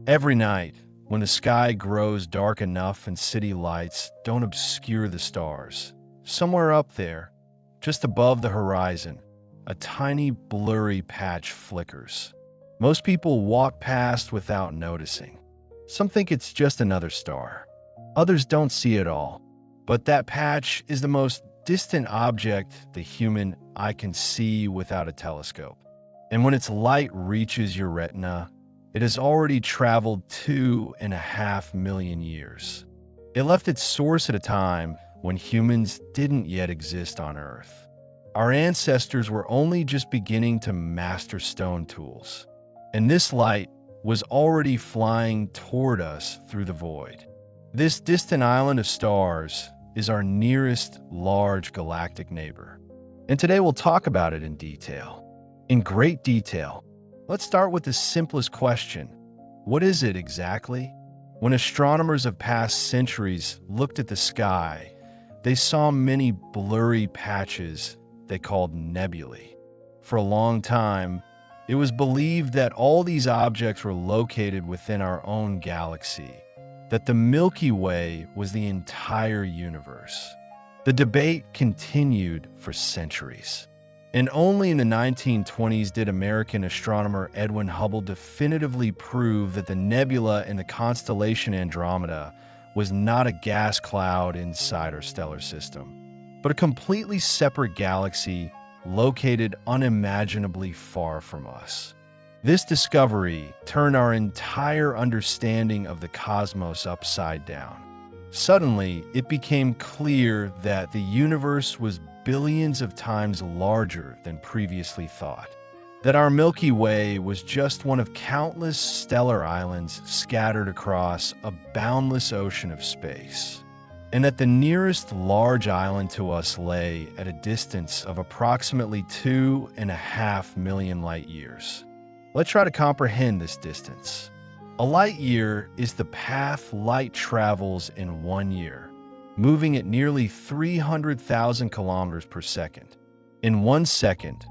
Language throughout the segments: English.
Every night, when the sky grows dark enough and city lights don't obscure the stars, somewhere up there, just above the horizon, a tiny blurry patch flickers. Most people walk past without noticing. Some think it's just another star. Others don't see it all. But that patch is the most distant object the human eye can see without a telescope. And when its light reaches your retina, it has already traveled 2.5 million years. It left its source at a time when humans didn't yet exist on Earth. Our ancestors were only just beginning to master stone tools, and this light was already flying toward us through the void. This distant island of stars is our nearest large galactic neighbor, and today we'll talk about it in great detail. Let's start with the simplest question. What is it exactly? When astronomers of past centuries looked at the sky, they saw many blurry patches they called nebulae. For a long time, it was believed that all these objects were located within our own galaxy, that the Milky Way was the entire universe. The debate continued for centuries. And only in the 1920s did American astronomer Edwin Hubble definitively prove that the nebula in the constellation Andromeda was not a gas cloud inside our stellar system, but a completely separate galaxy located unimaginably far from us. This discovery turned our entire understanding of the cosmos upside down. Suddenly, it became clear that the universe was billions of times larger than previously thought, that our Milky Way was just one of countless stellar islands scattered across a boundless ocean of space, and that the nearest large island to us lay at a distance of approximately 2.5 million light years. Let's try to comprehend this distance. A light year is the path light travels in 1 year, moving at nearly 300,000 kilometers per second. In 1 second,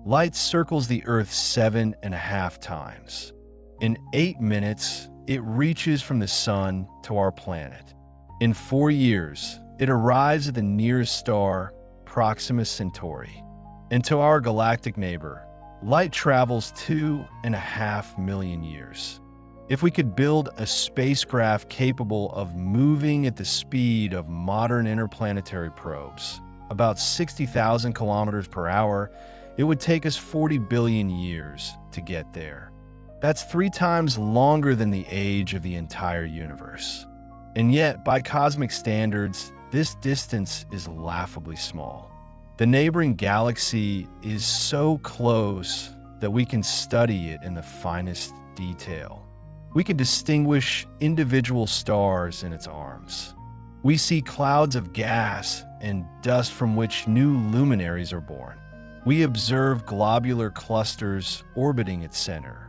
light circles the Earth 7.5 times. In 8 minutes, it reaches from the sun to our planet. In 4 years, it arrives at the nearest star, Proxima Centauri. And to our galactic neighbor, light travels 2.5 million years. If we could build a spacecraft capable of moving at the speed of modern interplanetary probes, about 60,000 kilometers per hour, it would take us 40 billion years to get there. That's 3 times longer than the age of the entire universe. And yet, by cosmic standards, this distance is laughably small. The neighboring galaxy is so close that we can study it in the finest detail. We can distinguish individual stars in its arms. We see clouds of gas and dust from which new luminaries are born. We observe globular clusters orbiting its center.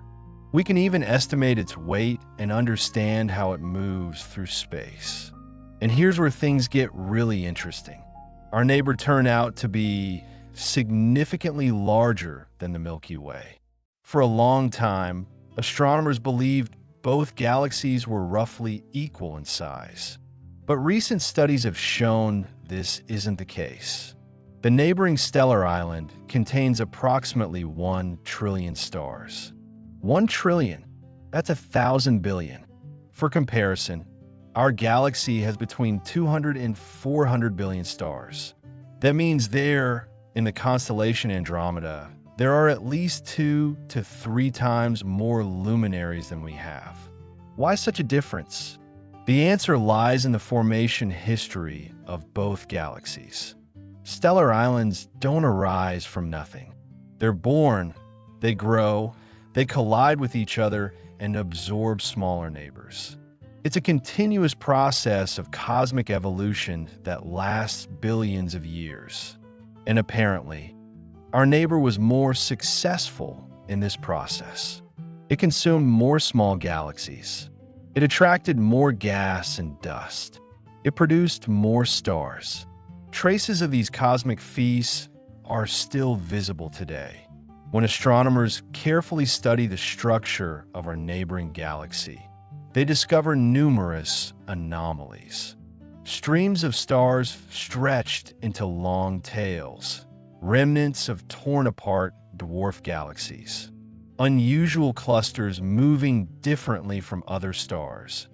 We can even estimate its weight and understand how it moves through space. And here's where things get really interesting. Our neighbor turned out to be significantly larger than the Milky Way. For a long time, astronomers believed both galaxies were roughly equal in size. But recent studies have shown this isn't the case. The neighboring stellar island contains approximately 1 trillion stars. 1 trillion, that's 1,000 billion. For comparison, our galaxy has between 200 and 400 billion stars. That means there, in the constellation Andromeda, there are at least 2 to 3 times more luminaries than we have. Why such a difference? The answer lies in the formation history of both galaxies. Stellar islands don't arise from nothing. They're born, they grow, they collide with each other and absorb smaller neighbors. It's a continuous process of cosmic evolution that lasts billions of years. And apparently, our neighbor was more successful in this process. It consumed more small galaxies. It attracted more gas and dust. It produced more stars. Traces of these cosmic feasts are still visible today. When astronomers carefully study the structure of our neighboring galaxy, they discover numerous anomalies. Streams of stars stretched into long tails, remnants of torn-apart dwarf galaxies, unusual clusters moving differently from other stars,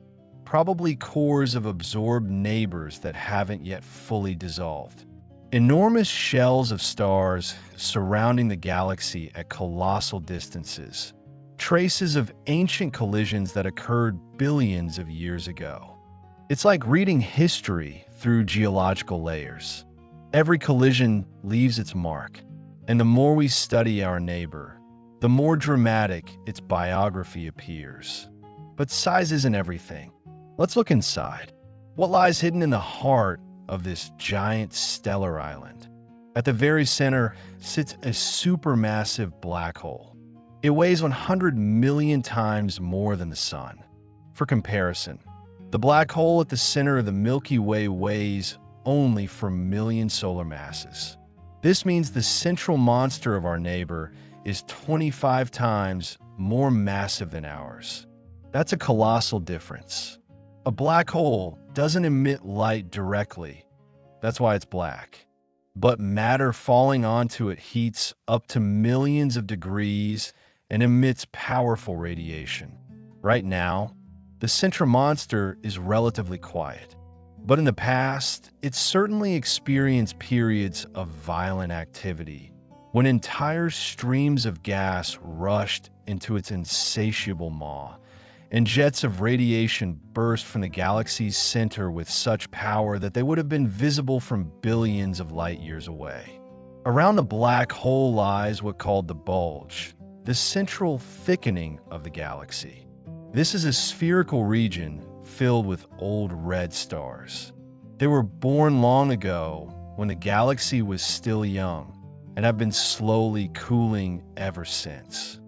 probably cores of absorbed neighbors that haven't yet fully dissolved. Enormous shells of stars surrounding the galaxy at colossal distances, traces of ancient collisions that occurred billions of years ago. It's like reading history through geological layers. Every collision leaves its mark, and the more we study our neighbor, the more dramatic its biography appears. But size isn't everything. Let's look inside. What lies hidden in the heart of this giant stellar island? At the very center sits a supermassive black hole. It weighs 100 million times more than the Sun. For comparison, the black hole at the center of the Milky Way weighs only 4 million solar masses. This means the central monster of our neighbor is 25 times more massive than ours. That's a colossal difference. A black hole doesn't emit light directly. That's why it's black. But matter falling onto it heats up to millions of degrees and emits powerful radiation. Right now, the central monster is relatively quiet. But in the past, it certainly experienced periods of violent activity when entire streams of gas rushed into its insatiable maw, and jets of radiation burst from the galaxy's center with such power that they would have been visible from billions of light years away. Around the black hole lies what's called the bulge, the central thickening of the galaxy. This is a spherical region filled with old red stars. They were born long ago when the galaxy was still young and have been slowly cooling ever since.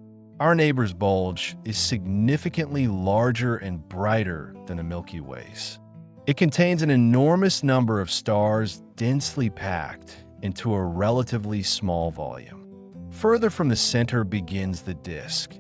Our neighbor's bulge is significantly larger and brighter than the Milky Way's. It contains an enormous number of stars densely packed into a relatively small volume. Further from the center begins the disk,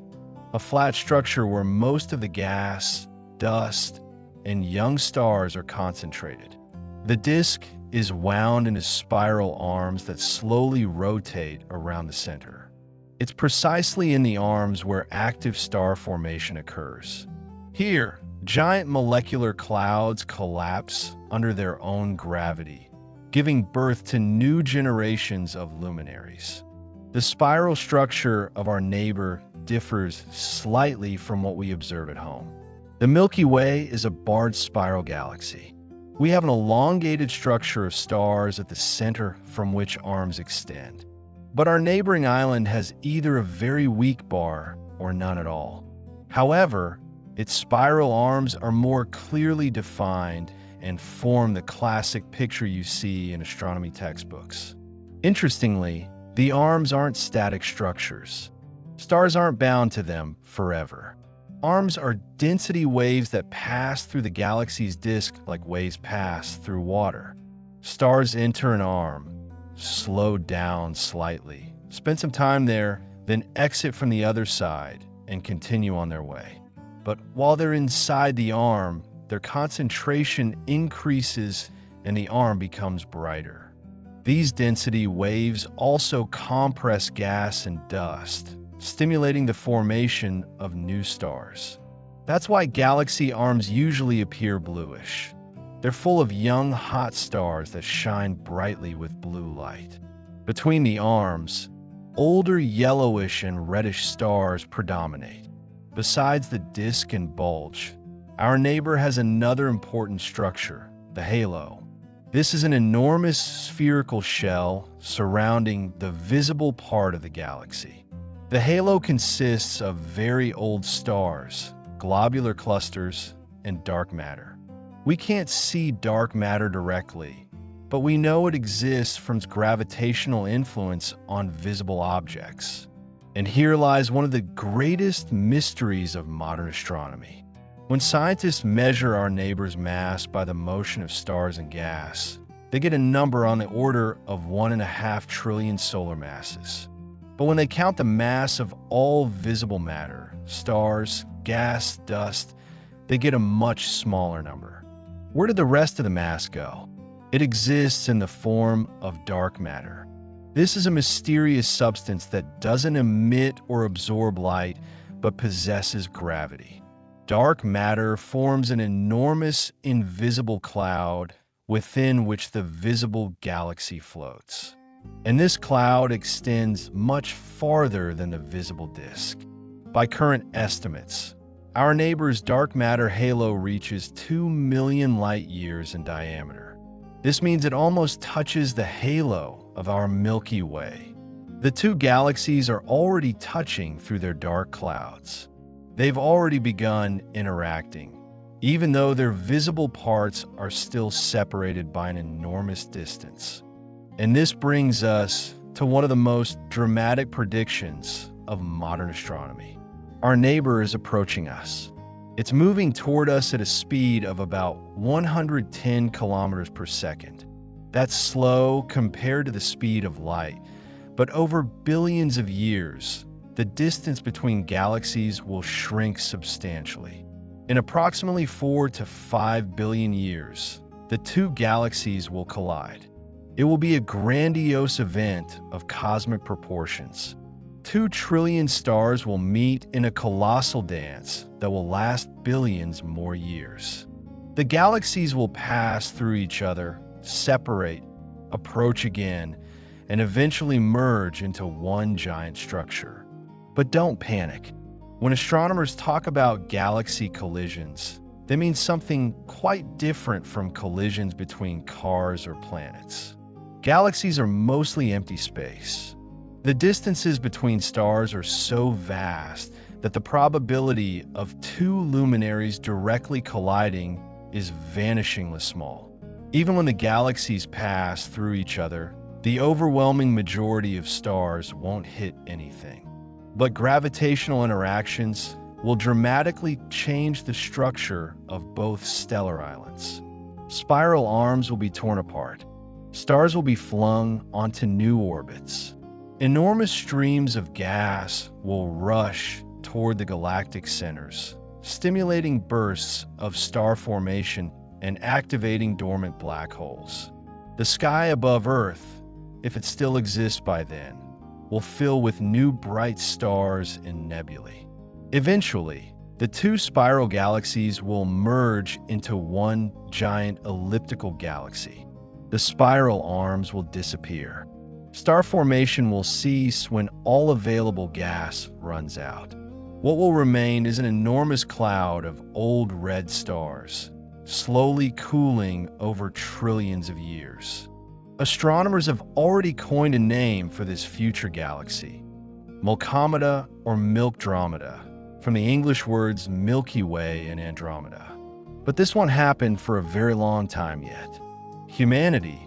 a flat structure where most of the gas, dust, and young stars are concentrated. The disk is wound into spiral arms that slowly rotate around the center. It's precisely in the arms where active star formation occurs. Here, giant molecular clouds collapse under their own gravity, giving birth to new generations of luminaries. The spiral structure of our neighbor differs slightly from what we observe at home. The Milky Way is a barred spiral galaxy. We have an elongated structure of stars at the center from which arms extend. But our neighboring island has either a very weak bar or none at all. However, its spiral arms are more clearly defined and form the classic picture you see in astronomy textbooks. Interestingly, the arms aren't static structures. Stars aren't bound to them forever. Arms are density waves that pass through the galaxy's disk like waves pass through water. Stars enter an arm, slow down slightly, spend some time there, then exit from the other side and continue on their way. But while they're inside the arm, their concentration increases and the arm becomes brighter. These density waves also compress gas and dust, stimulating the formation of new stars. That's why galaxy arms usually appear bluish. They're full of young, hot stars that shine brightly with blue light. Between the arms, older yellowish and reddish stars predominate. Besides the disk and bulge, our neighbor has another important structure, the halo. This is an enormous spherical shell surrounding the visible part of the galaxy. The halo consists of very old stars, globular clusters, and dark matter. We can't see dark matter directly, but we know it exists from its gravitational influence on visible objects. And here lies one of the greatest mysteries of modern astronomy. When scientists measure our neighbor's mass by the motion of stars and gas, they get a number on the order of 1.5 trillion solar masses. But when they count the mass of all visible matter, stars, gas, dust, they get a much smaller number. Where did the rest of the mass go? It exists in the form of dark matter. This is a mysterious substance that doesn't emit or absorb light, but possesses gravity. Dark matter forms an enormous, invisible cloud within which the visible galaxy floats. And this cloud extends much farther than the visible disk. By current estimates, our neighbor's dark matter halo reaches 2 million light-years in diameter. This means it almost touches the halo of our Milky Way. The two galaxies are already touching through their dark clouds. They've already begun interacting, even though their visible parts are still separated by an enormous distance. And this brings us to one of the most dramatic predictions of modern astronomy. Our neighbor is approaching us. It's moving toward us at a speed of about 110 kilometers per second. That's slow compared to the speed of light, but over billions of years, the distance between galaxies will shrink substantially. In approximately 4 to 5 billion years, the two galaxies will collide. It will be a grandiose event of cosmic proportions. 2 trillion stars will meet in a colossal dance that will last billions more years. The galaxies will pass through each other, separate, approach again, and eventually merge into one giant structure. But don't panic. When astronomers talk about galaxy collisions, they mean something quite different from collisions between cars or planets. Galaxies are mostly empty space. The distances between stars are so vast that the probability of two luminaries directly colliding is vanishingly small. Even when the galaxies pass through each other, the overwhelming majority of stars won't hit anything. But gravitational interactions will dramatically change the structure of both stellar islands. Spiral arms will be torn apart. Stars will be flung onto new orbits. Enormous streams of gas will rush toward the galactic centers, stimulating bursts of star formation and activating dormant black holes. The sky above Earth, if it still exists by then, will fill with new bright stars and nebulae. Eventually, the two spiral galaxies will merge into one giant elliptical galaxy. The spiral arms will disappear. Star formation will cease when all available gas runs out. What will remain is an enormous cloud of old red stars, slowly cooling over trillions of years. Astronomers have already coined a name for this future galaxy, Milkomeda or Milkdromeda, from the English words Milky Way and Andromeda. But this won't happen for a very long time yet. Humanity,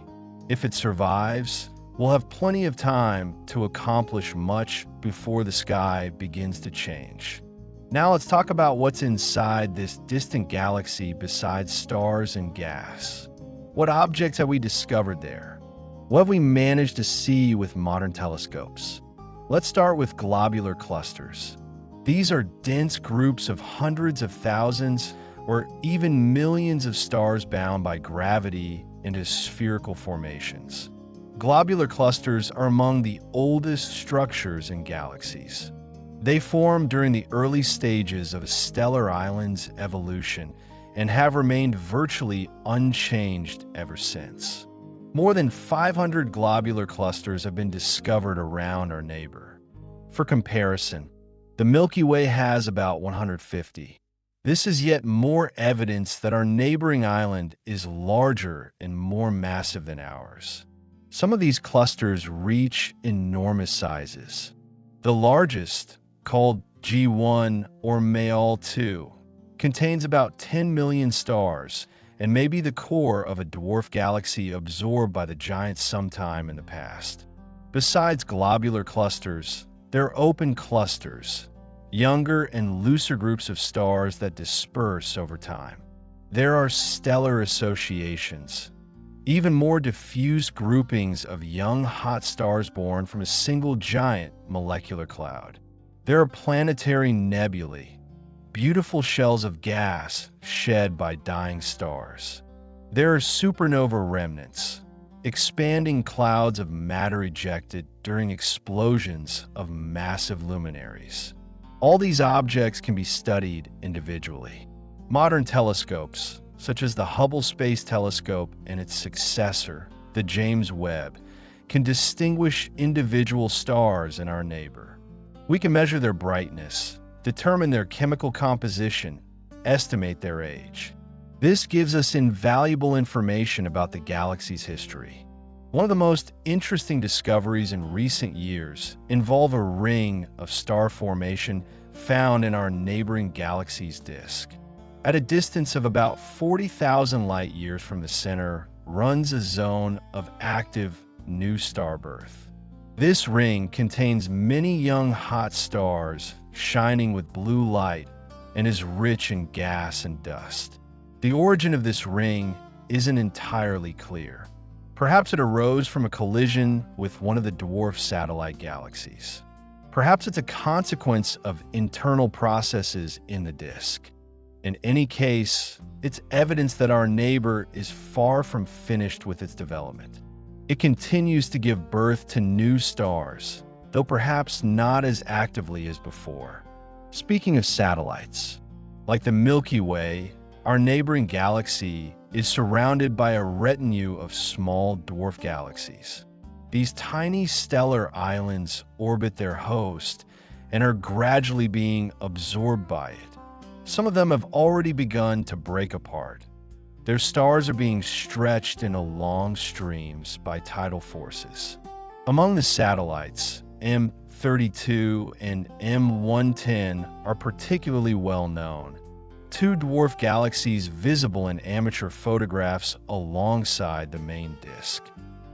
if it survives, will have plenty of time to accomplish much before the sky begins to change. Now let's talk about what's inside this distant galaxy besides stars and gas. What objects have we discovered there? What have we managed to see with modern telescopes? Let's start with globular clusters. These are dense groups of hundreds of thousands or even millions of stars bound by gravity into spherical formations. Globular clusters are among the oldest structures in galaxies. They formed during the early stages of a stellar island's evolution and have remained virtually unchanged ever since. More than 500 globular clusters have been discovered around our neighbor. For comparison, the Milky Way has about 150. This is yet more evidence that our neighboring island is larger and more massive than ours. Some of these clusters reach enormous sizes. The largest, called G1 or Mayal 2, contains about 10 million stars and may be the core of a dwarf galaxy absorbed by the giants sometime in the past. Besides globular clusters, there are open clusters, younger and looser groups of stars that disperse over time. There are stellar associations, even more diffuse groupings of young hot stars born from a single giant molecular cloud. There are planetary nebulae, beautiful shells of gas shed by dying stars. There are supernova remnants, expanding clouds of matter ejected during explosions of massive luminaries. All these objects can be studied individually. Modern telescopes, such as the Hubble Space Telescope and its successor, the James Webb, can distinguish individual stars in our neighbor. We can measure their brightness, determine their chemical composition, estimate their age. This gives us invaluable information about the galaxy's history. One of the most interesting discoveries in recent years involve a ring of star formation found in our neighboring galaxy's disk. At a distance of about 40,000 light-years from the center runs a zone of active new star birth. This ring contains many young hot stars shining with blue light and is rich in gas and dust. The origin of this ring isn't entirely clear. Perhaps it arose from a collision with one of the dwarf satellite galaxies. Perhaps it's a consequence of internal processes in the disk. In any case, it's evidence that our neighbor is far from finished with its development. It continues to give birth to new stars, though perhaps not as actively as before. Speaking of satellites, like the Milky Way, our neighboring galaxy is surrounded by a retinue of small dwarf galaxies. These tiny stellar islands orbit their host and are gradually being absorbed by it. Some of them have already begun to break apart. Their stars are being stretched into long streams by tidal forces. Among the satellites, M32 and M110 are particularly well known. Two dwarf galaxies visible in amateur photographs alongside the main disk.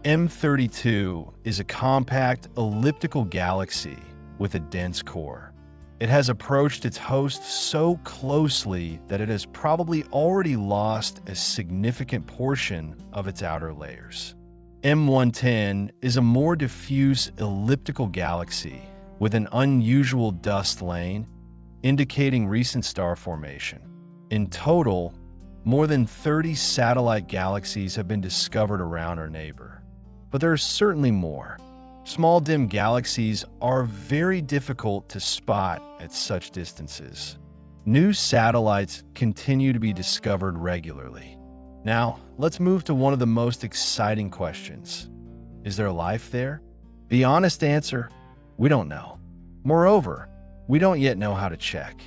M32 is a compact elliptical galaxy with a dense core. It has approached its host so closely that it has probably already lost a significant portion of its outer layers. M110 is a more diffuse elliptical galaxy with an unusual dust lane, indicating recent star formation. In total, more than 30 satellite galaxies have been discovered around our neighbor. But there are certainly more. Small dim galaxies are very difficult to spot at such distances. New satellites continue to be discovered regularly. Now, let's move to one of the most exciting questions. Is there life there? The honest answer, we don't know. Moreover, we don't yet know how to check.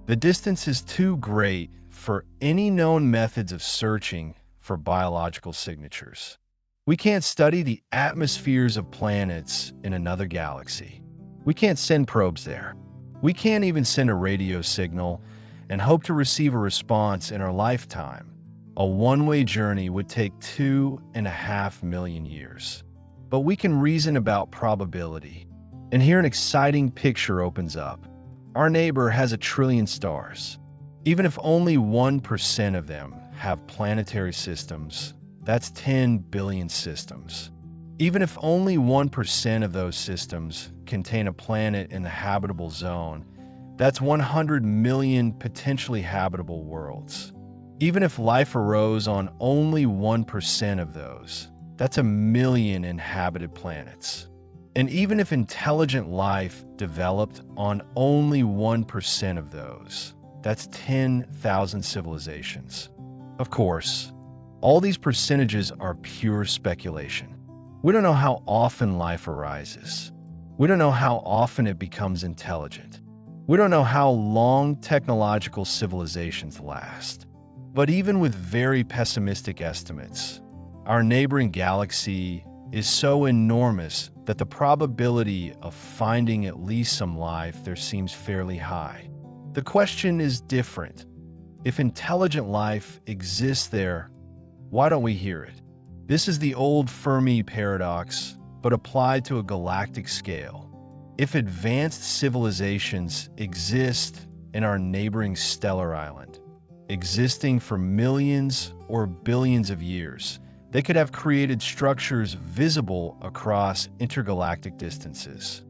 The distance is too great for any known methods of searching for biological signatures. We can't study the atmospheres of planets in another galaxy. We can't send probes there. We can't even send a radio signal and hope to receive a response in our lifetime. A one-way journey would take 2.5 million years. But we can reason about probability. And here an exciting picture opens up. Our neighbor has 1 trillion stars. Even if only 1% of them have planetary systems, that's 10 billion systems. Even if only 1% of those systems contain a planet in the habitable zone, that's 100 million potentially habitable worlds. Even if life arose on only 1% of those, that's 1 million inhabited planets. And even if intelligent life developed on only 1% of those, that's 10,000 civilizations. Of course, all these percentages are pure speculation. We don't know how often life arises. We don't know how often it becomes intelligent. We don't know how long technological civilizations last. But even with very pessimistic estimates, our neighboring galaxy is so enormous that the probability of finding at least some life there seems fairly high. The question is different. If intelligent life exists there, why don't we hear it? This is the old Fermi paradox, but applied to a galactic scale. If advanced civilizations exist in our neighboring stellar island, existing for millions or billions of years, They could have created structures visible across intergalactic distances.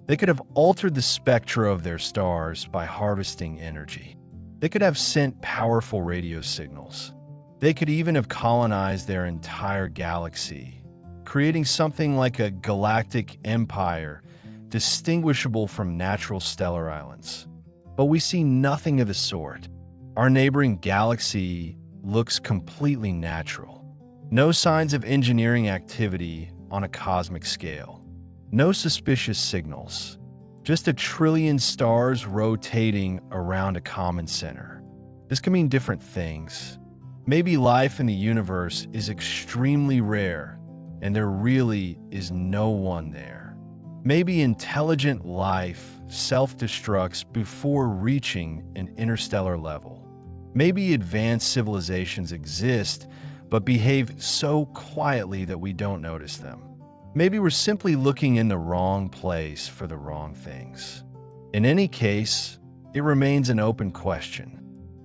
They could have altered the spectra of their stars by harvesting energy. They could have sent powerful radio signals. They could even have colonized their entire galaxy, creating something like a galactic empire distinguishable from natural stellar islands. But we see nothing of the sort. Our neighboring galaxy looks completely natural. No signs of engineering activity on a cosmic scale. No suspicious signals. Just a trillion stars rotating around a common center. This can mean different things. Maybe life in the universe is extremely rare, and there really is no one there. Maybe intelligent life self-destructs before reaching an interstellar level. Maybe advanced civilizations exist, but behave so quietly that we don't notice them. Maybe we're simply looking in the wrong place for the wrong things. In any case, it remains an open question,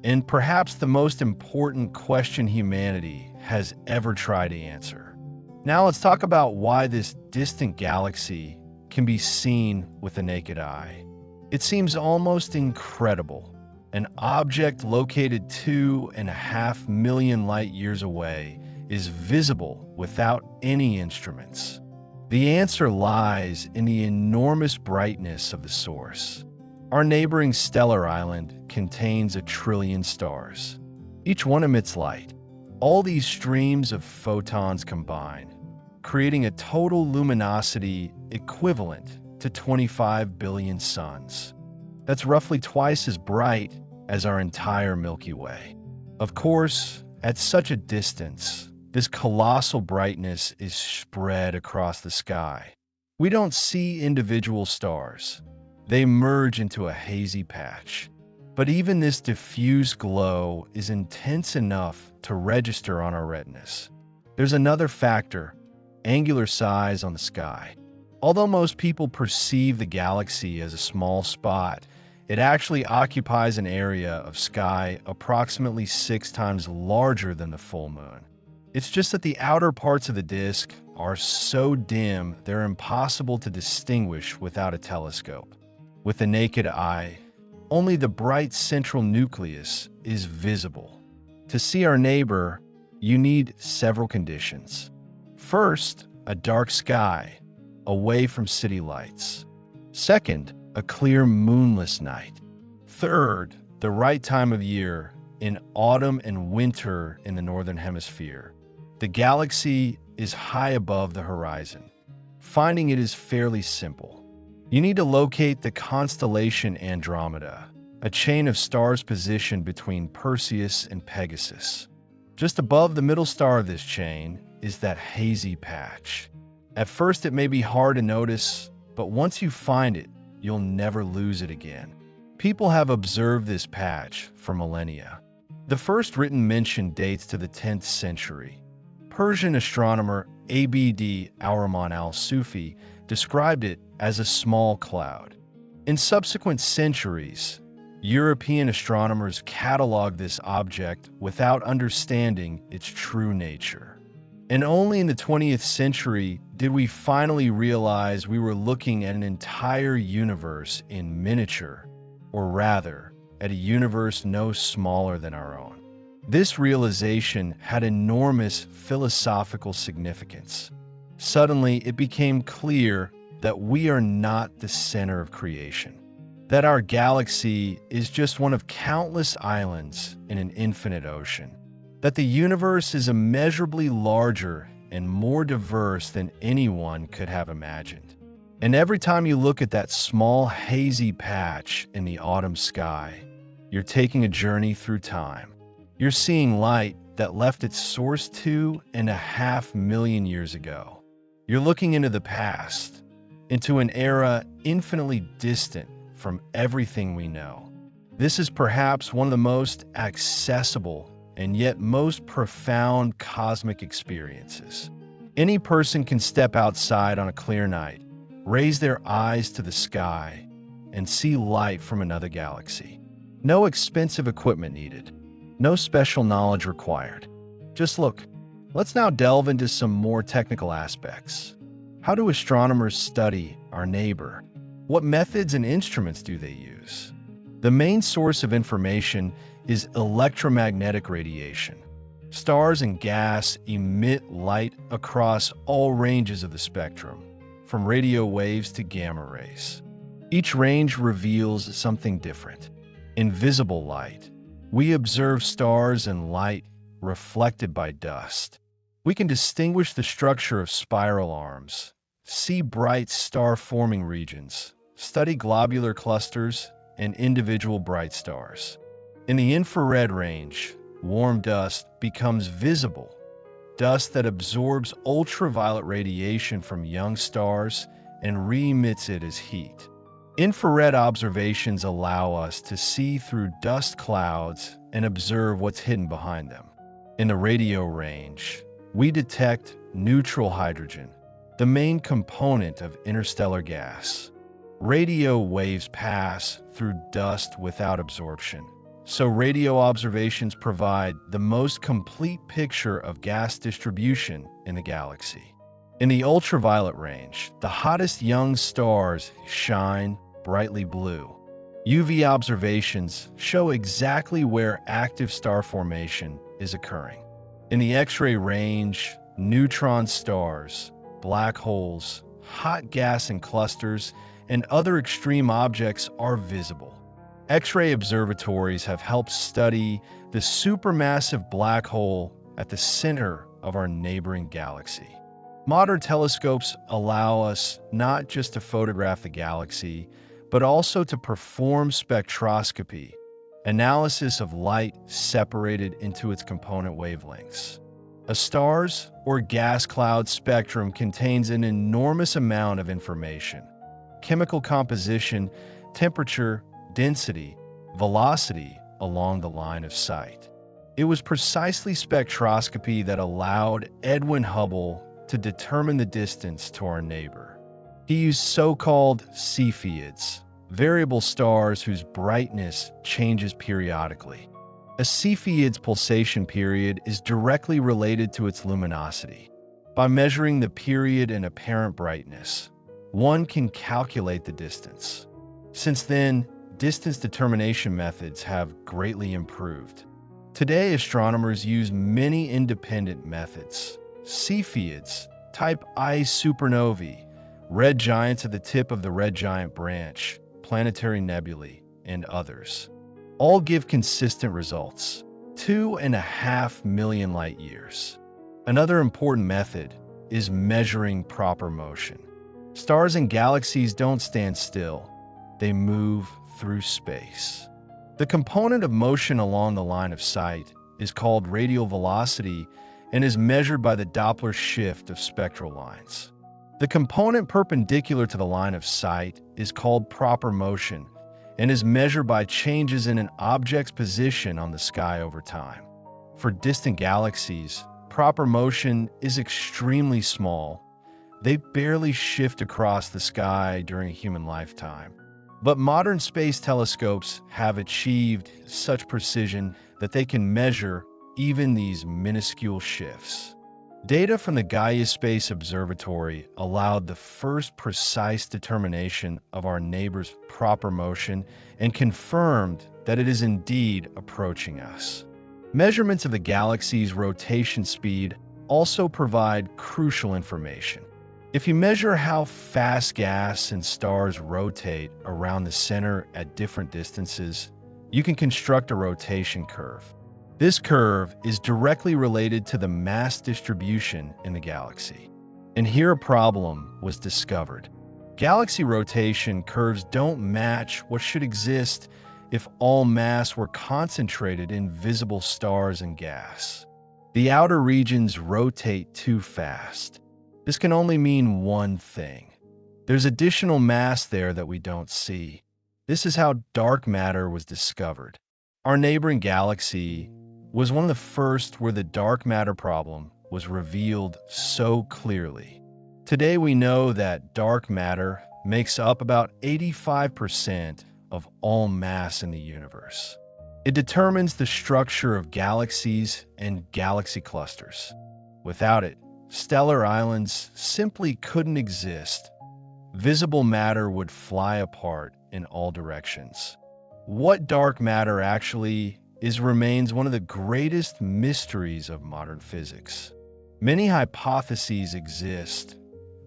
and perhaps the most important question humanity has ever tried to answer. Now let's talk about why this distant galaxy can be seen with the naked eye. It seems almost incredible. An object located 2.5 million light years away is visible without any instruments. The answer lies in the enormous brightness of the source. Our neighboring stellar island contains 1 trillion stars. Each one emits light. All these streams of photons combine, creating a total luminosity equivalent to 25 billion suns. That's roughly twice as bright as our entire Milky Way. Of course, at such a distance, this colossal brightness is spread across the sky. We don't see individual stars. They merge into a hazy patch. But even this diffuse glow is intense enough to register on our retinas. There's another factor, angular size on the sky. Although most people perceive the galaxy as a small spot, it actually occupies an area of sky approximately 6 times larger than the full moon. It's just that the outer parts of the disk are so dim they're impossible to distinguish without a telescope. With the naked eye, only the bright central nucleus is visible. To see our neighbor, you need several conditions. First, a dark sky, away from city lights. Second, a clear moonless night. Third, the right time of year, in autumn and winter in the northern hemisphere. The galaxy is high above the horizon. Finding it is fairly simple. You need to locate the constellation Andromeda, a chain of stars positioned between Perseus and Pegasus. Just above the middle star of this chain is that hazy patch. At first it may be hard to notice, but once you find it, you'll never lose it again. People have observed this patch for millennia. The first written mention dates to the 10th century. Persian astronomer Abd al-Rahman al-Sufi described it as a small cloud. In subsequent centuries, European astronomers cataloged this object without understanding its true nature. And only in the 20th century did we finally realize we were looking at an entire universe in miniature, or rather, at a universe no smaller than our own. This realization had enormous philosophical significance. Suddenly, it became clear that we are not the center of creation, that our galaxy is just one of countless islands in an infinite ocean, that the universe is immeasurably larger and more diverse than anyone could have imagined. And every time you look at that small hazy patch in the autumn sky, you're taking a journey through time. You're seeing light that left its source 2.5 million years ago. You're looking into the past, into an era infinitely distant from everything we know. This is perhaps one of the most accessible and yet most profound cosmic experiences. Any person can step outside on a clear night, raise their eyes to the sky, and see light from another galaxy. No expensive equipment needed. No special knowledge required. Just look. Let's now delve into some more technical aspects. How do astronomers study our neighbor? What methods and instruments do they use? The main source of information is electromagnetic radiation. Stars and gas emit light across all ranges of the spectrum, from radio waves to gamma rays. Each range reveals something different. In visible light, we observe stars and light reflected by dust. We can distinguish the structure of spiral arms, see bright star-forming regions, study globular clusters, and individual bright stars. In the infrared range, warm dust becomes visible, dust that absorbs ultraviolet radiation from young stars and re-emits it as heat. Infrared observations allow us to see through dust clouds and observe what's hidden behind them. In the radio range, we detect neutral hydrogen, the main component of interstellar gas. Radio waves pass through dust without absorption, so radio observations provide the most complete picture of gas distribution in the galaxy. In the ultraviolet range, the hottest young stars shine brightly blue. UV observations show exactly where active star formation is occurring. In the X-ray range, neutron stars, black holes, hot gas and clusters, and other extreme objects are visible. X-ray observatories have helped study the supermassive black hole at the center of our neighboring galaxy. Modern telescopes allow us not just to photograph the galaxy, but also to perform spectroscopy, analysis of light separated into its component wavelengths. A star's or gas cloud spectrum contains an enormous amount of information: chemical composition, temperature, density, velocity along the line of sight. It was precisely spectroscopy that allowed Edwin Hubble to determine the distance to our neighbor. He used so-called Cepheids, variable stars whose brightness changes periodically. A Cepheid's pulsation period is directly related to its luminosity. By measuring the period and apparent brightness, one can calculate the distance. Since then, distance determination methods have greatly improved. Today, astronomers use many independent methods: Cepheids, type I supernovae, red giants at the tip of the red giant branch, planetary nebulae, and others. All give consistent results: 2.5 million light years. Another important method is measuring proper motion. Stars and galaxies don't stand still. They move through space. The component of motion along the line of sight is called radial velocity and is measured by the Doppler shift of spectral lines. The component perpendicular to the line of sight is called proper motion and is measured by changes in an object's position on the sky over time. For distant galaxies, proper motion is extremely small. They barely shift across the sky during a human lifetime. But modern space telescopes have achieved such precision that they can measure even these minuscule shifts. Data from the Gaia Space Observatory allowed the first precise determination of our neighbor's proper motion and confirmed that it is indeed approaching us. Measurements of the galaxy's rotation speed also provide crucial information. If you measure how fast gas and stars rotate around the center at different distances, you can construct a rotation curve. This curve is directly related to the mass distribution in the galaxy. And here a problem was discovered. Galaxy rotation curves don't match what should exist if all mass were concentrated in visible stars and gas. The outer regions rotate too fast. This can only mean one thing: there's additional mass there that we don't see. This is how dark matter was discovered. Our neighboring galaxy was one of the first where the dark matter problem was revealed so clearly. Today we know that dark matter makes up about 85% of all mass in the universe. It determines the structure of galaxies and galaxy clusters. Without it, stellar islands simply couldn't exist. Visible matter would fly apart in all directions. What dark matter actually is remains one of the greatest mysteries of modern physics. Many hypotheses exist: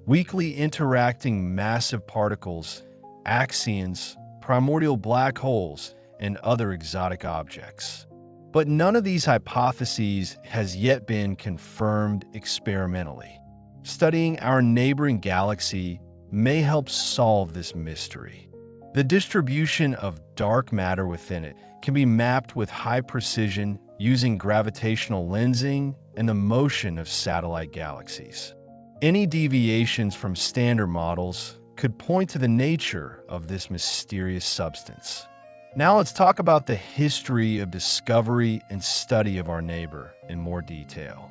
weakly interacting massive particles, axions, primordial black holes, and other exotic objects. But none of these hypotheses has yet been confirmed experimentally. Studying our neighboring galaxy may help solve this mystery. The distribution of dark matter within it can be mapped with high precision using gravitational lensing and the motion of satellite galaxies. Any deviations from standard models could point to the nature of this mysterious substance. Now let's talk about the history of discovery and study of our neighbor in more detail.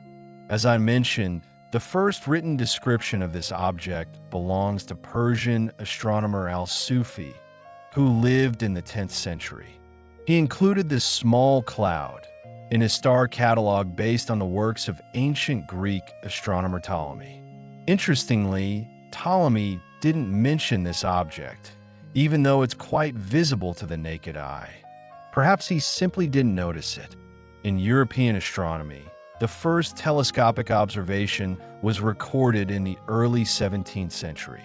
As I mentioned, the first written description of this object belongs to Persian astronomer al-Sufi, who lived in the 10th century. He included this small cloud in his star catalog based on the works of ancient Greek astronomer Ptolemy. Interestingly, Ptolemy didn't mention this object, even though it's quite visible to the naked eye. Perhaps he simply didn't notice it. In European astronomy, the first telescopic observation was recorded in the early 17th century.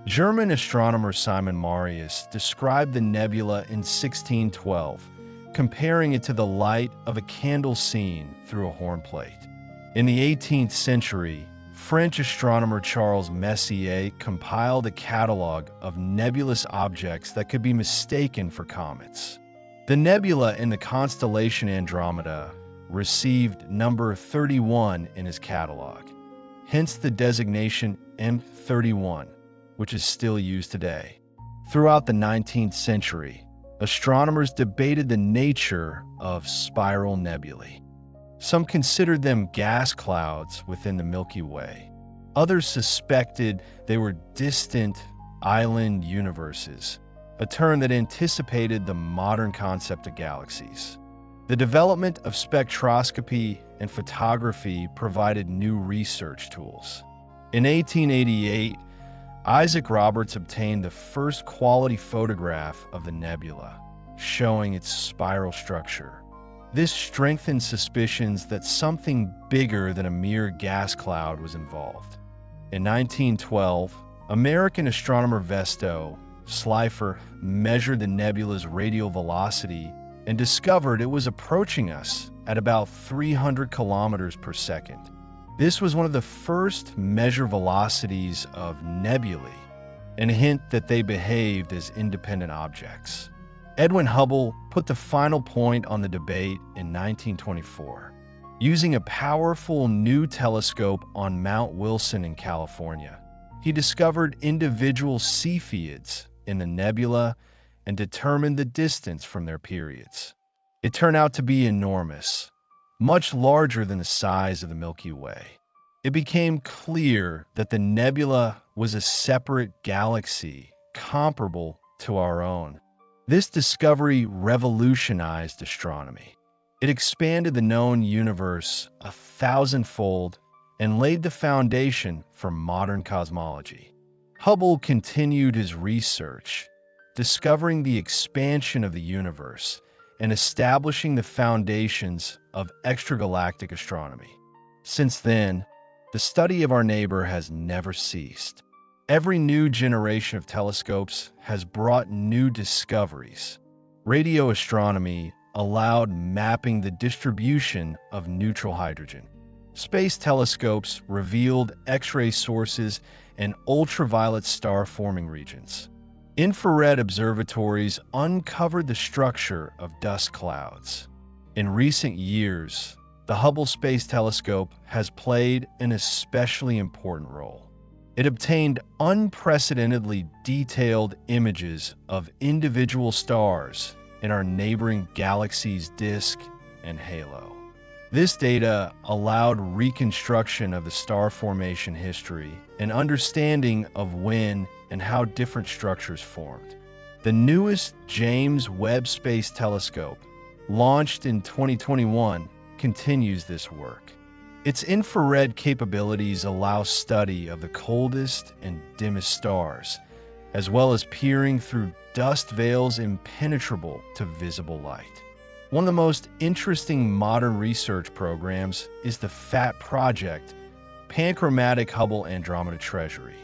German astronomer Simon Marius described the nebula in 1612, comparing it to the light of a candle seen through a horn plate. In the 18th century, French astronomer Charles Messier compiled a catalog of nebulous objects that could be mistaken for comets. The nebula in the constellation Andromeda received number 31 in his catalog, hence the designation M31, which is still used today. Throughout the 19th century, astronomers debated the nature of spiral nebulae. Some considered them gas clouds within the Milky Way. Others suspected they were distant island universes, a term that anticipated the modern concept of galaxies. The development of spectroscopy and photography provided new research tools. In 1888, Isaac Roberts obtained the first quality photograph of the nebula, showing its spiral structure. This strengthened suspicions that something bigger than a mere gas cloud was involved. In 1912, American astronomer Vesto Slipher measured the nebula's radial velocity and discovered it was approaching us at about 300 kilometers per second. This was one of the first measured velocities of nebulae, and a hint that they behaved as independent objects. Edwin Hubble put the final point on the debate in 1924. Using a powerful new telescope on Mount Wilson in California, he discovered individual Cepheids in the nebula and determined the distance from their periods. It turned out to be enormous, much larger than the size of the Milky Way. It became clear that the nebula was a separate galaxy comparable to our own. This discovery revolutionized astronomy. It expanded the known universe 1,000-fold and laid the foundation for modern cosmology. Hubble continued his research, discovering the expansion of the universe and establishing the foundations of extragalactic astronomy. Since then, the study of our neighbor has never ceased. Every new generation of telescopes has brought new discoveries. Radio astronomy allowed mapping the distribution of neutral hydrogen. Space telescopes revealed X-ray sources and ultraviolet star-forming regions. Infrared observatories uncovered the structure of dust clouds. In recent years, the Hubble Space Telescope has played an especially important role. It obtained unprecedentedly detailed images of individual stars in our neighboring galaxy's disk and halo. This data allowed reconstruction of the star formation history and understanding of when and how different structures formed. The newest James Webb Space Telescope, launched in 2021, continues this work. Its infrared capabilities allow study of the coldest and dimmest stars, as well as peering through dust veils impenetrable to visible light. One of the most interesting modern research programs is the FAT project, Panchromatic Hubble Andromeda Treasury.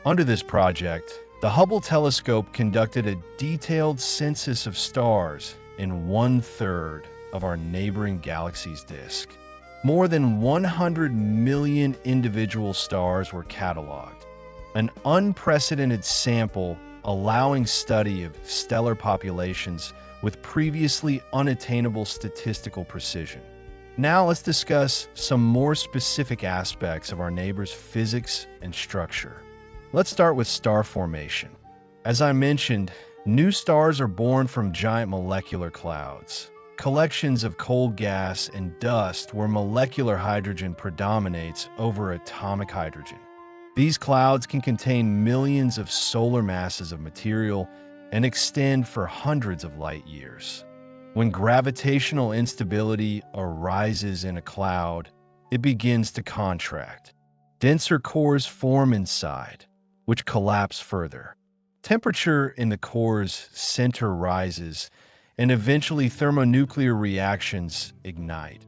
Under this project, the Hubble telescope conducted a detailed census of stars in 1/3 of our neighboring galaxy's disk. More than 100 million individual stars were cataloged, an unprecedented sample allowing study of stellar populations with previously unattainable statistical precision. Now let's discuss some more specific aspects of our neighbor's physics and structure. Let's start with star formation. As I mentioned, new stars are born from giant molecular clouds, collections of cold gas and dust where molecular hydrogen predominates over atomic hydrogen. These clouds can contain millions of solar masses of material and extend for hundreds of light years. When gravitational instability arises in a cloud, it begins to contract. Denser cores form inside, which collapse further. Temperature in the core's center rises, and eventually thermonuclear reactions ignite.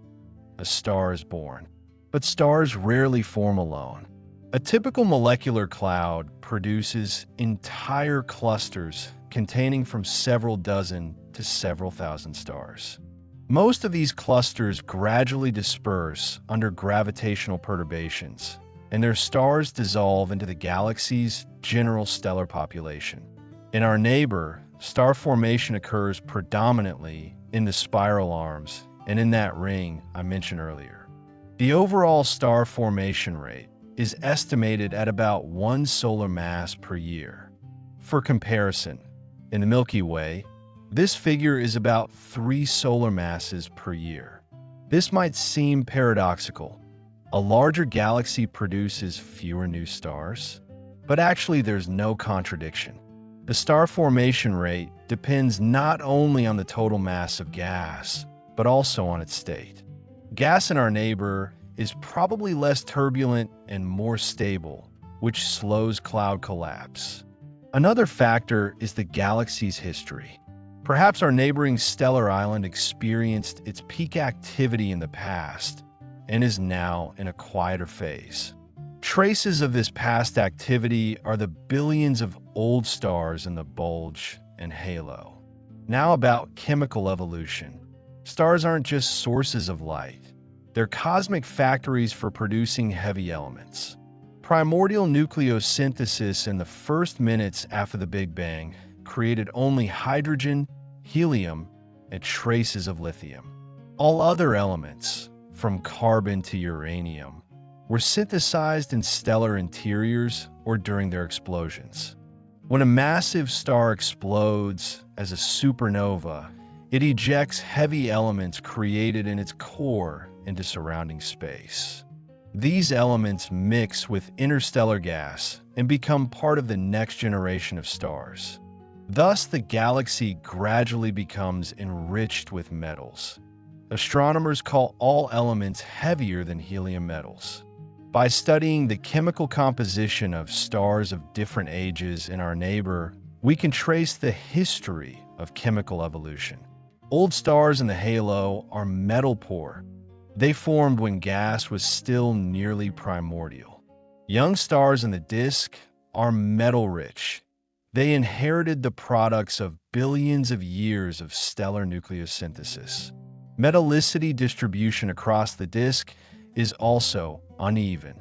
A star is born. But stars rarely form alone. A typical molecular cloud produces entire clusters containing from several dozen to several thousand stars. Most of these clusters gradually disperse under gravitational perturbations, and their stars dissolve into the galaxy's general stellar population. In our neighbor, star formation occurs predominantly in the spiral arms and in that ring I mentioned earlier. The overall star formation rate is estimated at about 1 solar mass per year. For comparison, in the Milky Way, this figure is about 3 solar masses per year. This might seem paradoxical. A larger galaxy produces fewer new stars, but actually there's no contradiction. The star formation rate depends not only on the total mass of gas, but also on its state. Gas in our neighbor is probably less turbulent and more stable, which slows cloud collapse. Another factor is the galaxy's history. Perhaps our neighboring stellar island experienced its peak activity in the past and is now in a quieter phase. Traces of this past activity are the billions of old stars in the bulge and halo. Now about chemical evolution. Stars aren't just sources of light. They're cosmic factories for producing heavy elements. Primordial nucleosynthesis in the first minutes after the Big Bang created only hydrogen, helium, and traces of lithium. All other elements, from carbon to uranium, were synthesized in stellar interiors or during their explosions. When a massive star explodes as a supernova, it ejects heavy elements created in its core into surrounding space. These elements mix with interstellar gas and become part of the next generation of stars. Thus, the galaxy gradually becomes enriched with metals. Astronomers call all elements heavier than helium metals. By studying the chemical composition of stars of different ages in our neighbor, we can trace the history of chemical evolution. Old stars in the halo are metal poor. They formed when gas was still nearly primordial. Young stars in the disk are metal-rich. They inherited the products of billions of years of stellar nucleosynthesis. Metallicity distribution across the disk is also uneven.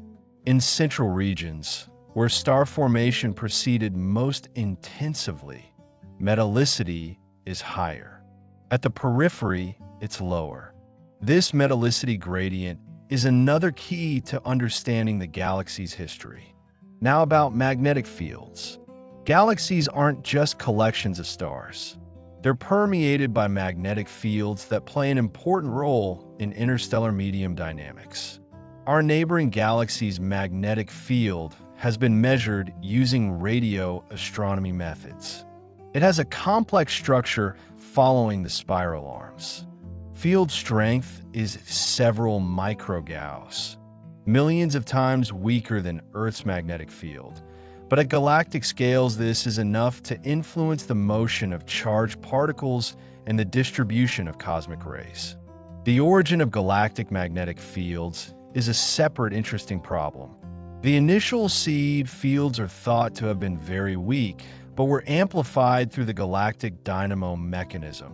In central regions, where star formation proceeded most intensively, metallicity is higher. At the periphery, it's lower. This metallicity gradient is another key to understanding the galaxy's history. Now about magnetic fields. Galaxies aren't just collections of stars. They're permeated by magnetic fields that play an important role in interstellar medium dynamics. Our neighboring galaxy's magnetic field has been measured using radio astronomy methods. It has a complex structure following the spiral arms. Field strength is several microgauss, millions of times weaker than Earth's magnetic field. But at galactic scales, this is enough to influence the motion of charged particles and the distribution of cosmic rays. The origin of galactic magnetic fields is a separate interesting problem. The initial seed fields are thought to have been very weak, but were amplified through the galactic dynamo mechanism,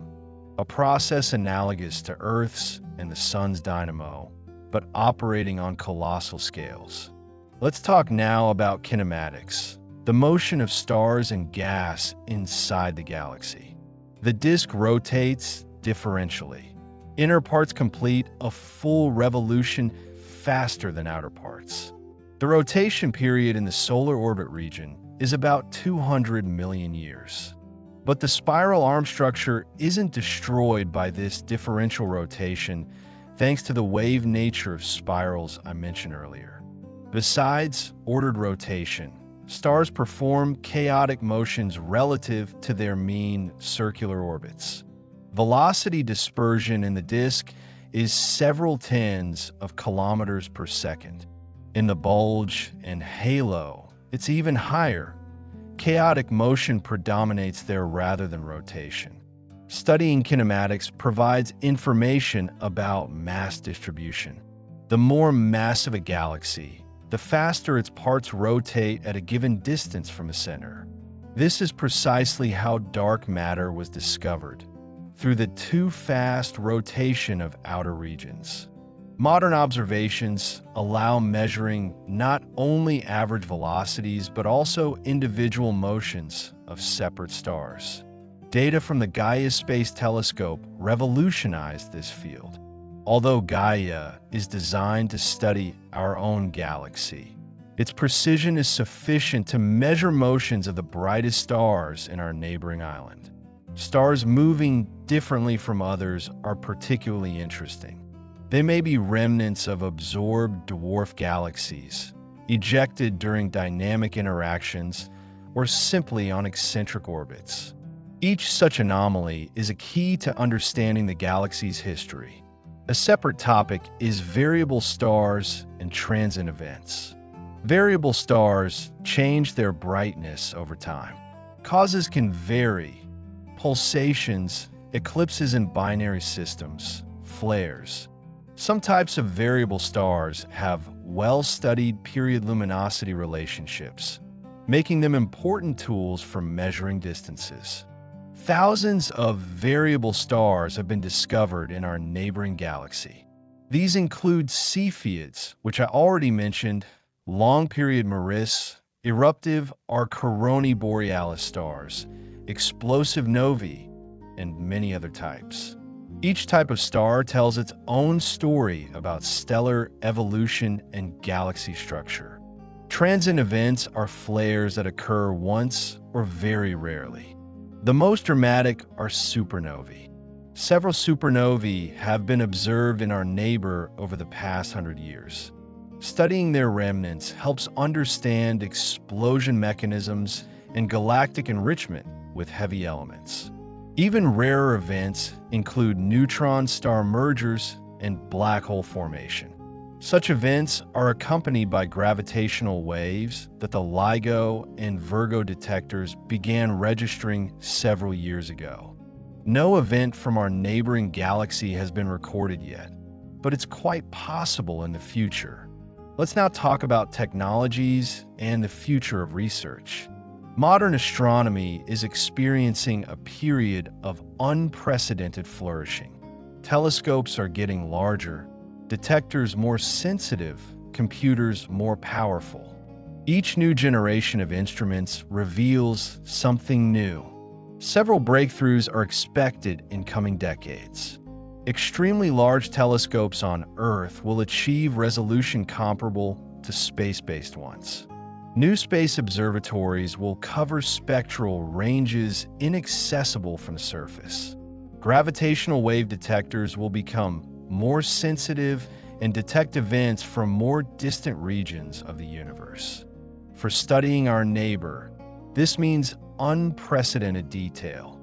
a process analogous to Earth's and the Sun's dynamo, but operating on colossal scales. Let's talk now about kinematics, the motion of stars and gas inside the galaxy. The disk rotates differentially. Inner parts complete a full revolution faster than outer parts. The rotation period in the solar orbit region is about 200 million years. But the spiral arm structure isn't destroyed by this differential rotation thanks to the wave nature of spirals I mentioned earlier. Besides ordered rotation, stars perform chaotic motions relative to their mean circular orbits. Velocity dispersion in the disk is several tens of kilometers per second. In the bulge and halo, it's even higher. Chaotic motion predominates there rather than rotation. Studying kinematics provides information about mass distribution. The more massive a galaxy, the faster its parts rotate at a given distance from the center. This is precisely how dark matter was discovered, through the too fast rotation of outer regions. Modern observations allow measuring not only average velocities but also individual motions of separate stars. Data from the Gaia Space Telescope revolutionized this field. Although Gaia is designed to study our own galaxy, its precision is sufficient to measure motions of the brightest stars in our neighboring island. Stars moving differently from others are particularly interesting. They may be remnants of absorbed dwarf galaxies, ejected during dynamic interactions, or simply on eccentric orbits. Each such anomaly is a key to understanding the galaxy's history. A separate topic is variable stars and transit events. Variable stars change their brightness over time. Causes can vary: pulsations, eclipses in binary systems, flares. Some types of variable stars have well-studied period luminosity relationships, making them important tools for measuring distances. Thousands of variable stars have been discovered in our neighboring galaxy. These include Cepheids, which I already mentioned, long-period Maris, eruptive or Coroni borealis stars, explosive novae, and many other types. Each type of star tells its own story about stellar evolution and galaxy structure. Transient events are flares that occur once or very rarely. The most dramatic are supernovae. Several supernovae have been observed in our neighbor over the past 100 years. Studying their remnants helps understand explosion mechanisms and galactic enrichment with heavy elements. Even rarer events include neutron star mergers and black hole formation. Such events are accompanied by gravitational waves that the LIGO and Virgo detectors began registering several years ago. No event from our neighboring galaxy has been recorded yet, but it's quite possible in the future. Let's now talk about technologies and the future of research. Modern astronomy is experiencing a period of unprecedented flourishing. Telescopes are getting larger, detectors more sensitive, computers more powerful. Each new generation of instruments reveals something new. Several breakthroughs are expected in coming decades. Extremely large telescopes on Earth will achieve resolution comparable to space-based ones. New space observatories will cover spectral ranges inaccessible from the surface. Gravitational wave detectors will become more sensitive and detect events from more distant regions of the universe. For studying our neighbor, this means unprecedented detail.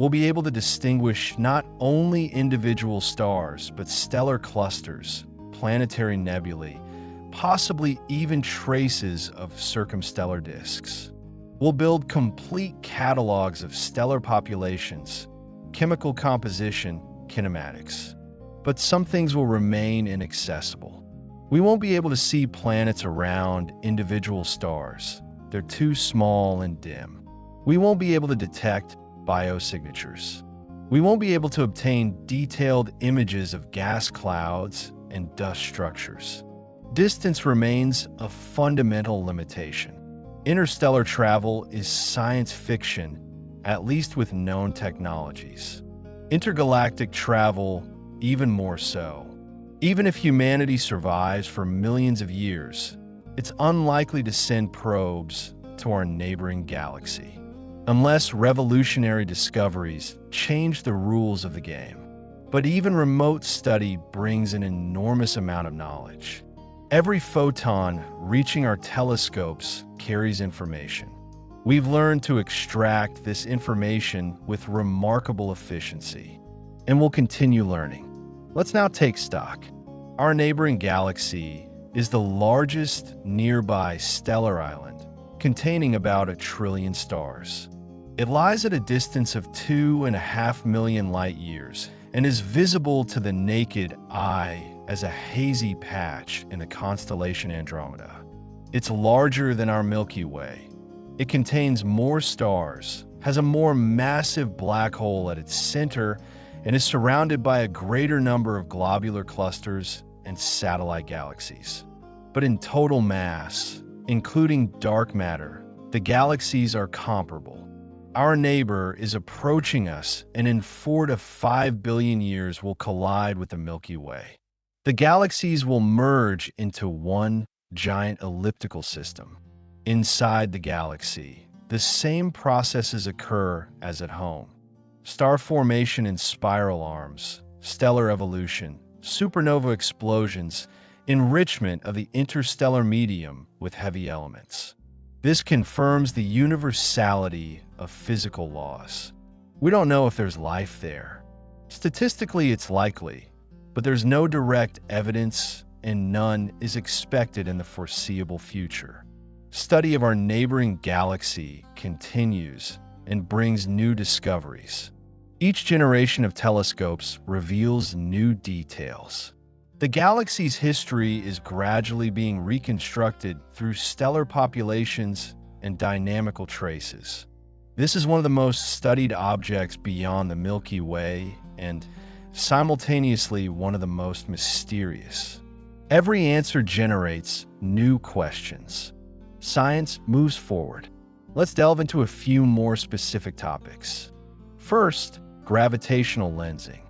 we'll be able to distinguish not only individual stars, but stellar clusters, planetary nebulae, possibly even traces of circumstellar disks. We'll build complete catalogs of stellar populations, chemical composition, kinematics. But some things will remain inaccessible. We won't be able to see planets around individual stars. They're too small and dim. We won't be able to detect biosignatures. We won't be able to obtain detailed images of gas clouds and dust structures. Distance remains a fundamental limitation. Interstellar travel is science fiction, at least with known technologies. Intergalactic travel, even more so. Even if humanity survives for millions of years, it's unlikely to send probes to our neighboring galaxy, unless revolutionary discoveries change the rules of the game. But even remote study brings an enormous amount of knowledge. Every photon reaching our telescopes carries information. We've learned to extract this information with remarkable efficiency, and we'll continue learning. Let's now take stock. Our neighboring galaxy is the largest nearby stellar island, containing about 1 trillion stars. It lies at a distance of 2.5 million light-years and is visible to the naked eye as a hazy patch in the constellation Andromeda. It's larger than our Milky Way. It contains more stars, has a more massive black hole at its center, and is surrounded by a greater number of globular clusters and satellite galaxies. But in total mass, including dark matter, the galaxies are comparable. Our neighbor is approaching us, and in 4 to 5 billion years will collide with the Milky Way. The galaxies will merge into one giant elliptical system. Inside the galaxy, the same processes occur as at home. Star formation in spiral arms, stellar evolution, supernova explosions, enrichment of the interstellar medium with heavy elements. This confirms the universality of physical laws. We don't know if there's life there. Statistically, it's likely, but there's no direct evidence and none is expected in the foreseeable future. Study of our neighboring galaxy continues and brings new discoveries. Each generation of telescopes reveals new details. The galaxy's history is gradually being reconstructed through stellar populations and dynamical traces. This is one of the most studied objects beyond the Milky Way and simultaneously one of the most mysterious. Every answer generates new questions. Science moves forward. Let's delve into a few more specific topics. First, gravitational lensing.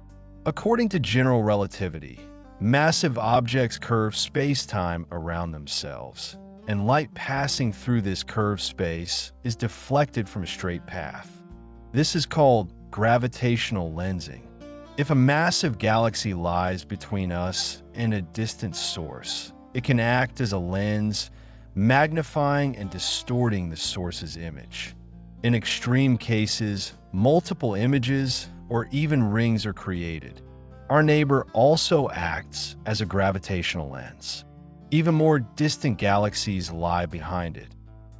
According to general relativity, massive objects curve space-time around themselves, and light passing through this curved space is deflected from a straight path. This is called gravitational lensing. If a massive galaxy lies between us and a distant source, it can act as a lens, magnifying and distorting the source's image. In extreme cases, multiple images or even rings are created. Our neighbor also acts as a gravitational lens. Even more distant galaxies lie behind it,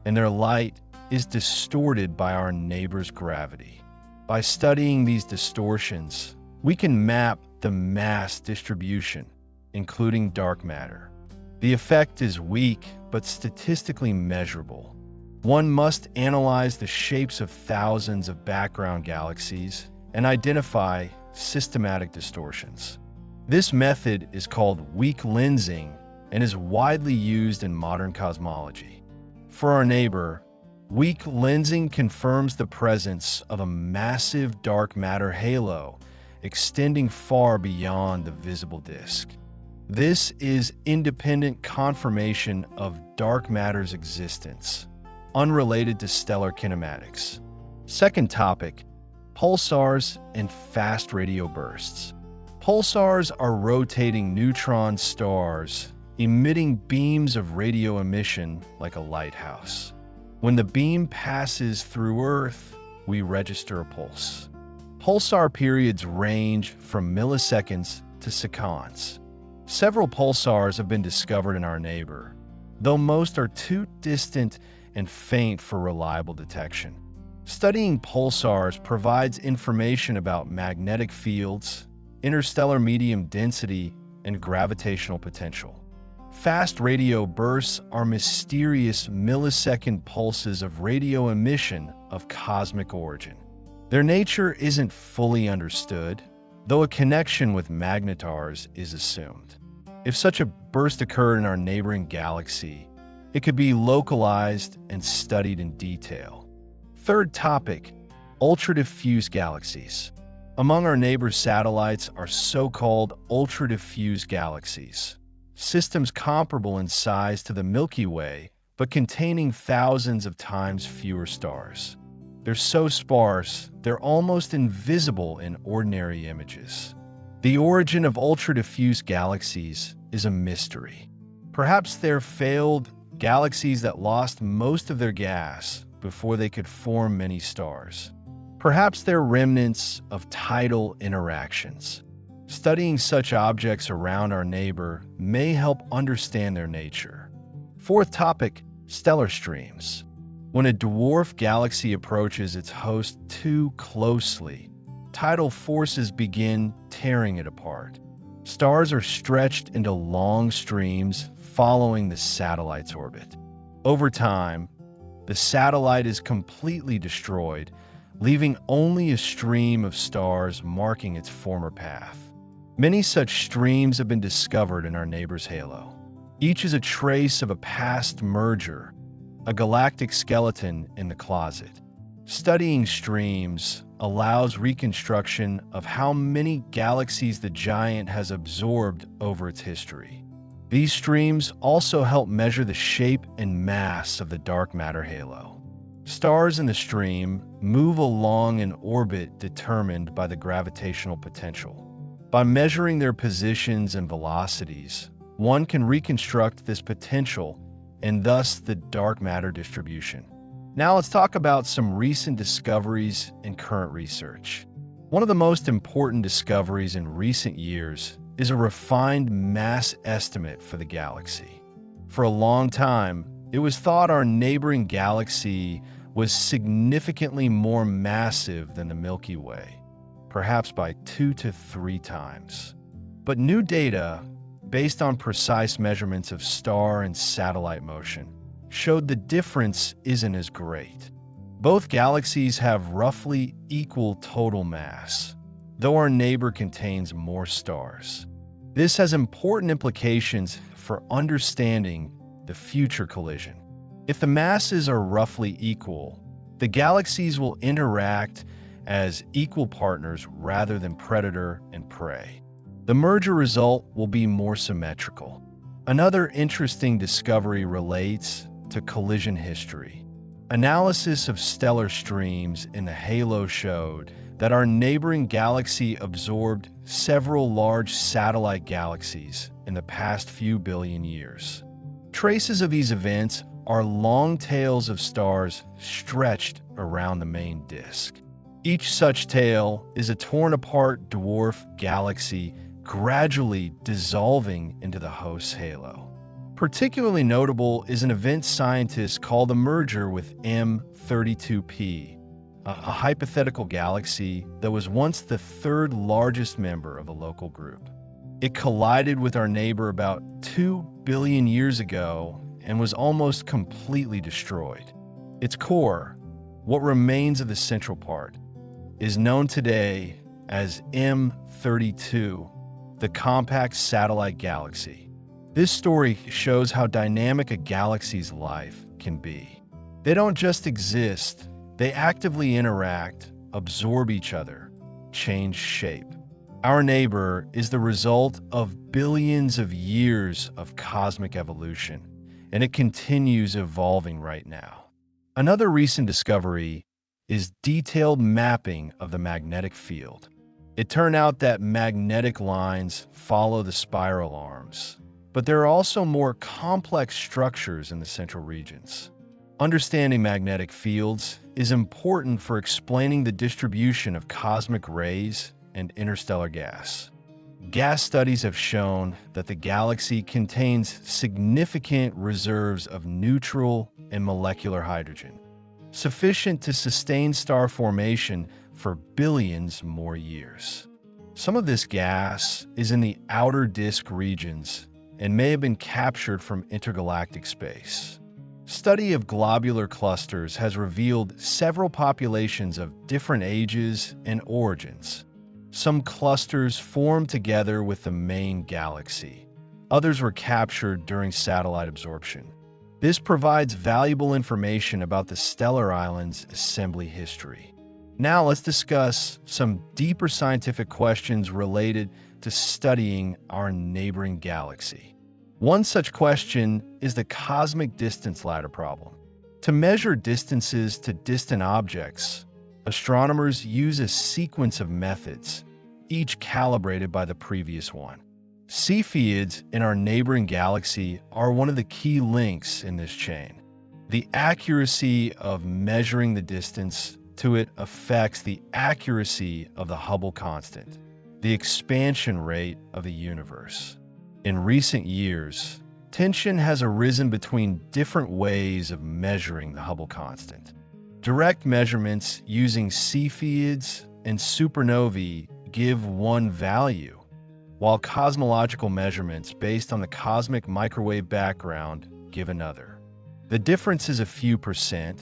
and their light is distorted by our neighbor's gravity. By studying these distortions, we can map the mass distribution, including dark matter. The effect is weak but statistically measurable. One must analyze the shapes of thousands of background galaxies and identify systematic distortions. This method is called weak lensing and is widely used in modern cosmology. For our neighbor, weak lensing confirms the presence of a massive dark matter halo extending far beyond the visible disk. This is independent confirmation of dark matter's existence, unrelated to stellar kinematics. Second topic, pulsars and fast radio bursts. Pulsars are rotating neutron stars emitting beams of radio emission like a lighthouse. When the beam passes through Earth, we register a pulse. Pulsar periods range from milliseconds to seconds. Several pulsars have been discovered in our neighbor, though most are too distant and faint for reliable detection. Studying pulsars provides information about magnetic fields, interstellar medium density, and gravitational potential. Fast radio bursts are mysterious millisecond pulses of radio emission of cosmic origin. Their nature isn't fully understood, though a connection with magnetars is assumed. If such a burst occurred in our neighboring galaxy, it could be localized and studied in detail. Third topic, ultra-diffuse galaxies. Among our neighbor's satellites are so-called ultra-diffuse galaxies, systems comparable in size to the Milky Way, but containing thousands of times fewer stars. They're so sparse, they're almost invisible in ordinary images. The origin of ultra-diffuse galaxies is a mystery. Perhaps they're failed galaxies that lost most of their gas before they could form many stars. Perhaps they're remnants of tidal interactions. Studying such objects around our neighbor may help understand their nature. Fourth topic, stellar streams. When a dwarf galaxy approaches its host too closely, tidal forces begin tearing it apart. Stars are stretched into long streams following the satellite's orbit. Over time, the satellite is completely destroyed, leaving only a stream of stars marking its former path. Many such streams have been discovered in our neighbor's halo. Each is a trace of a past merger, a galactic skeleton in the closet. Studying streams allows reconstruction of how many galaxies the giant has absorbed over its history. These streams also help measure the shape and mass of the dark matter halo. Stars in the stream move along an orbit determined by the gravitational potential. By measuring their positions and velocities, one can reconstruct this potential and thus the dark matter distribution. Now let's talk about some recent discoveries and current research. One of the most important discoveries in recent years is a refined mass estimate for the galaxy. For a long time, it was thought our neighboring galaxy was significantly more massive than the Milky Way, perhaps by 2 to 3 times. But new data, based on precise measurements of star and satellite motion, showed the difference isn't as great. Both galaxies have roughly equal total mass, though our neighbor contains more stars. This has important implications for understanding the future collision. If the masses are roughly equal, the galaxies will interact as equal partners rather than predator and prey. The merger result will be more symmetrical. Another interesting discovery relates to collision history. Analysis of stellar streams in the halo showed that our neighboring galaxy absorbed several large satellite galaxies in the past few billion years. Traces of these events are long tails of stars stretched around the main disk. Each such tail is a torn-apart dwarf galaxy gradually dissolving into the host's halo. Particularly notable is an event scientists call the merger with M32P, a hypothetical galaxy that was once the third largest member of a local group. It collided with our neighbor about 2 billion years ago and was almost completely destroyed. Its core, what remains of the central part, is known today as M32, the compact satellite galaxy. This story shows how dynamic a galaxy's life can be. They don't just exist, they actively interact, absorb each other, change shape. Our neighbor is the result of billions of years of cosmic evolution, and it continues evolving right now. Another recent discovery is detailed mapping of the magnetic field. It turned out that magnetic lines follow the spiral arms, but there are also more complex structures in the central regions. Understanding magnetic fields is important for explaining the distribution of cosmic rays and interstellar gas. Gas studies have shown that the galaxy contains significant reserves of neutral and molecular hydrogen, sufficient to sustain star formation for billions more years. Some of this gas is in the outer disk regions and may have been captured from intergalactic space. Study of globular clusters has revealed several populations of different ages and origins. Some clusters formed together with the main galaxy. Others were captured during satellite absorption. This provides valuable information about the stellar island's assembly history. Now let's discuss some deeper scientific questions related to studying our neighboring galaxy. One such question is the cosmic distance ladder problem. To measure distances to distant objects, astronomers use a sequence of methods, each calibrated by the previous one. Cepheids in our neighboring galaxy are one of the key links in this chain. The accuracy of measuring the distance to it affects the accuracy of the Hubble constant, the expansion rate of the universe. In recent years, tension has arisen between different ways of measuring the Hubble constant. Direct measurements using Cepheids and supernovae give one value, while cosmological measurements based on the cosmic microwave background give another. The difference is a few percent,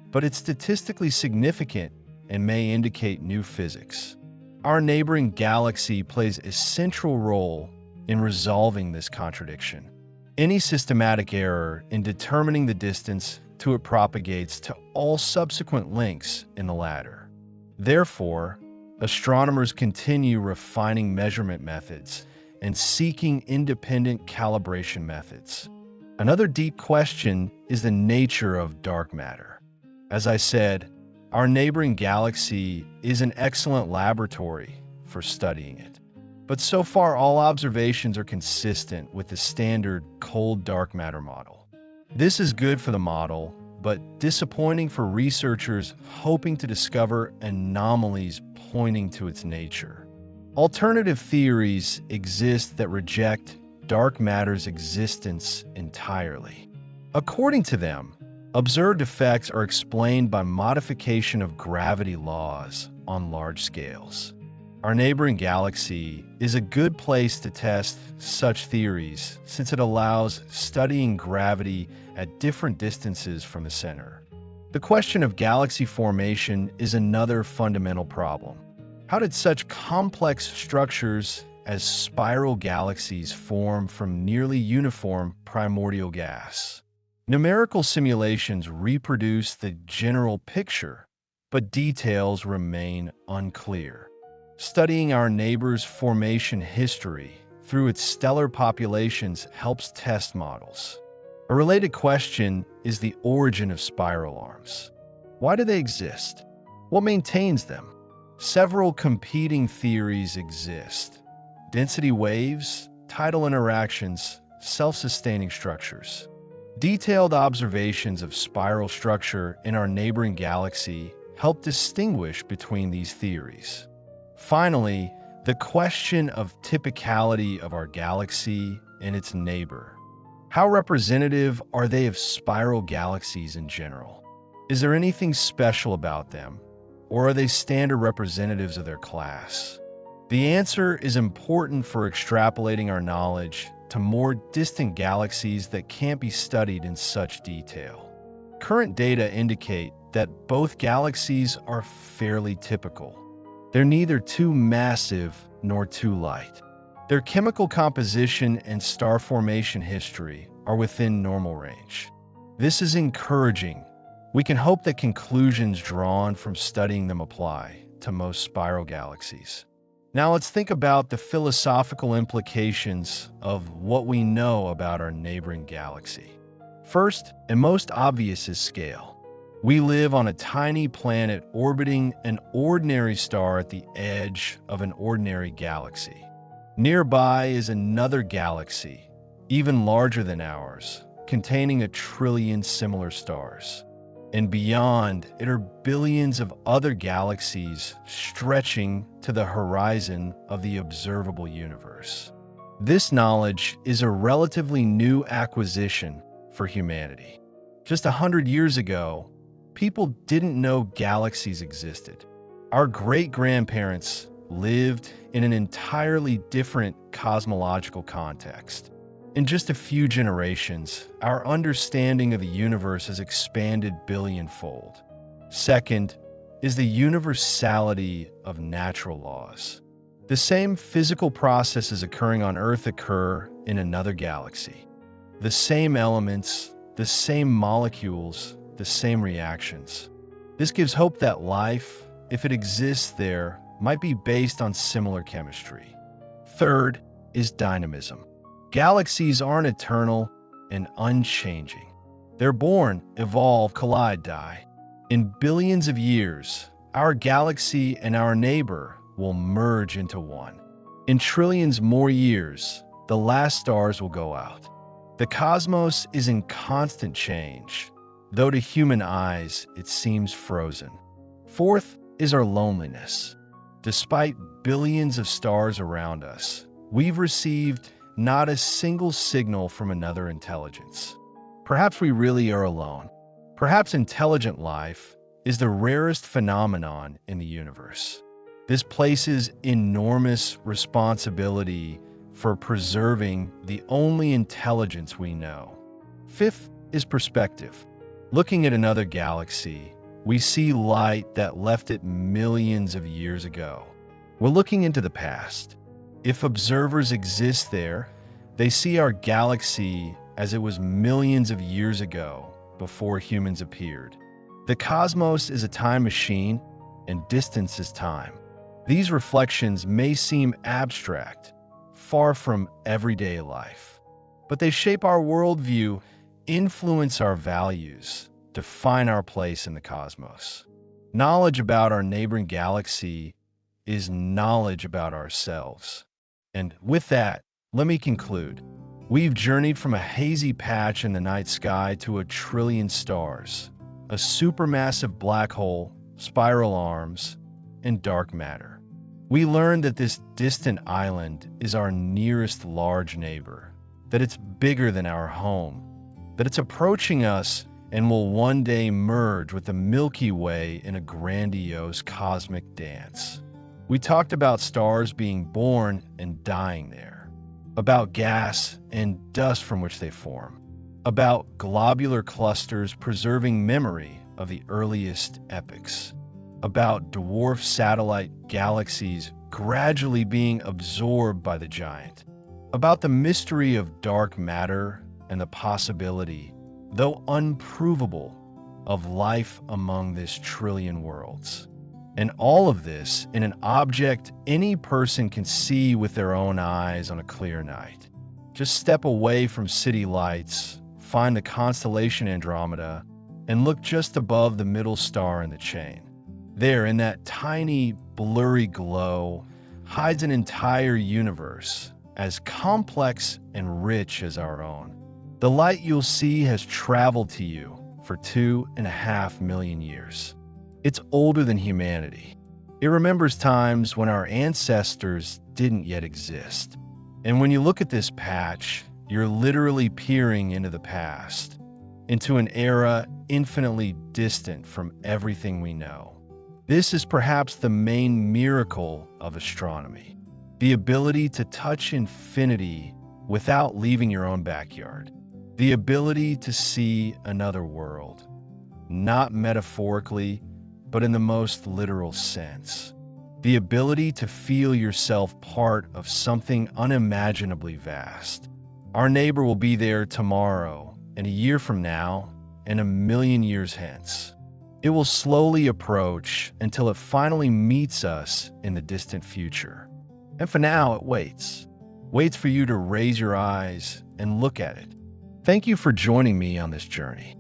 but it's statistically significant and may indicate new physics. Our neighboring galaxy plays a central role in resolving this contradiction. Any systematic error in determining the distance to it propagates to all subsequent links in the ladder. Therefore, astronomers continue refining measurement methods and seeking independent calibration methods. Another deep question is the nature of dark matter. As I said, our neighboring galaxy is an excellent laboratory for studying it. But so far, all observations are consistent with the standard cold dark matter model. This is good for the model, but disappointing for researchers hoping to discover anomalies pointing to its nature. Alternative theories exist that reject dark matter's existence entirely. According to them, observed effects are explained by modification of gravity laws on large scales. Our neighboring galaxy is a good place to test such theories since it allows studying gravity at different distances from the center. The question of galaxy formation is another fundamental problem. How did such complex structures as spiral galaxies form from nearly uniform primordial gas? Numerical simulations reproduce the general picture, but details remain unclear. Studying our neighbor's formation history through its stellar populations helps test models. A related question is the origin of spiral arms. Why do they exist? What maintains them? Several competing theories exist: density waves, tidal interactions, self-sustaining structures. Detailed observations of spiral structure in our neighboring galaxy help distinguish between these theories. Finally, the question of typicality of our galaxy and its neighbor. How representative are they of spiral galaxies in general? Is there anything special about them, or are they standard representatives of their class? The answer is important for extrapolating our knowledge to more distant galaxies that can't be studied in such detail. Current data indicate that both galaxies are fairly typical. They're neither too massive nor too light. Their chemical composition and star formation history are within normal range. This is encouraging. We can hope that conclusions drawn from studying them apply to most spiral galaxies. Now let's think about the philosophical implications of what we know about our neighboring galaxy. First, and most obvious, is scale. We live on a tiny planet orbiting an ordinary star at the edge of an ordinary galaxy. Nearby is another galaxy, even larger than ours, containing 1 trillion similar stars. And beyond, it are billions of other galaxies stretching to the horizon of the observable universe. This knowledge is a relatively new acquisition for humanity. Just 100 years ago, people didn't know galaxies existed. Our great-grandparents lived in an entirely different cosmological context. In just a few generations, our understanding of the universe has expanded billionfold. Second is the universality of natural laws. The same physical processes occurring on Earth occur in another galaxy. The same elements, the same molecules, the same reactions. This gives hope that life, if it exists there, might be based on similar chemistry. Third is dynamism. Galaxies aren't eternal and unchanging. They're born, evolve, collide, die. In billions of years, our galaxy and our neighbor will merge into one. In trillions more years, the last stars will go out. The cosmos is in constant change, though to human eyes it seems frozen. Fourth is our loneliness. Despite billions of stars around us, we've received not a single signal from another intelligence. Perhaps we really are alone. Perhaps intelligent life is the rarest phenomenon in the universe. This places enormous responsibility for preserving the only intelligence we know. Fifth is perspective. Looking at another galaxy, we see light that left it millions of years ago. We're looking into the past. If observers exist there, they see our galaxy as it was millions of years ago before humans appeared. The cosmos is a time machine, and distance is time. These reflections may seem abstract, far from everyday life, but they shape our worldview, influence our values, define our place in the cosmos. Knowledge about our neighboring galaxy is knowledge about ourselves. And with that, let me conclude. We've journeyed from a hazy patch in the night sky to a trillion stars, a supermassive black hole, spiral arms, and dark matter. We learned that this distant island is our nearest large neighbor, that it's bigger than our home, that it's approaching us and will one day merge with the Milky Way in a grandiose cosmic dance. We talked about stars being born and dying there, about gas and dust from which they form, about globular clusters preserving memory of the earliest epochs, about dwarf satellite galaxies gradually being absorbed by the giant, about the mystery of dark matter and the possibility, though unprovable, of life among this trillion worlds. And all of this in an object any person can see with their own eyes on a clear night. Just step away from city lights, find the constellation Andromeda, and look just above the middle star in the chain. There, in that tiny, blurry glow, hides an entire universe as complex and rich as our own. The light you'll see has traveled to you for 2.5 million years. It's older than humanity. It remembers times when our ancestors didn't yet exist. And when you look at this patch, you're literally peering into the past, into an era infinitely distant from everything we know. This is perhaps the main miracle of astronomy, the ability to touch infinity without leaving your own backyard, the ability to see another world, not metaphorically, but in the most literal sense, the ability to feel yourself part of something unimaginably vast. Our neighbor will be there tomorrow, and a year from now, and 1,000,000 years hence. It will slowly approach until it finally meets us in the distant future. And for now, it waits for you to raise your eyes and look at it. Thank you for joining me on this journey.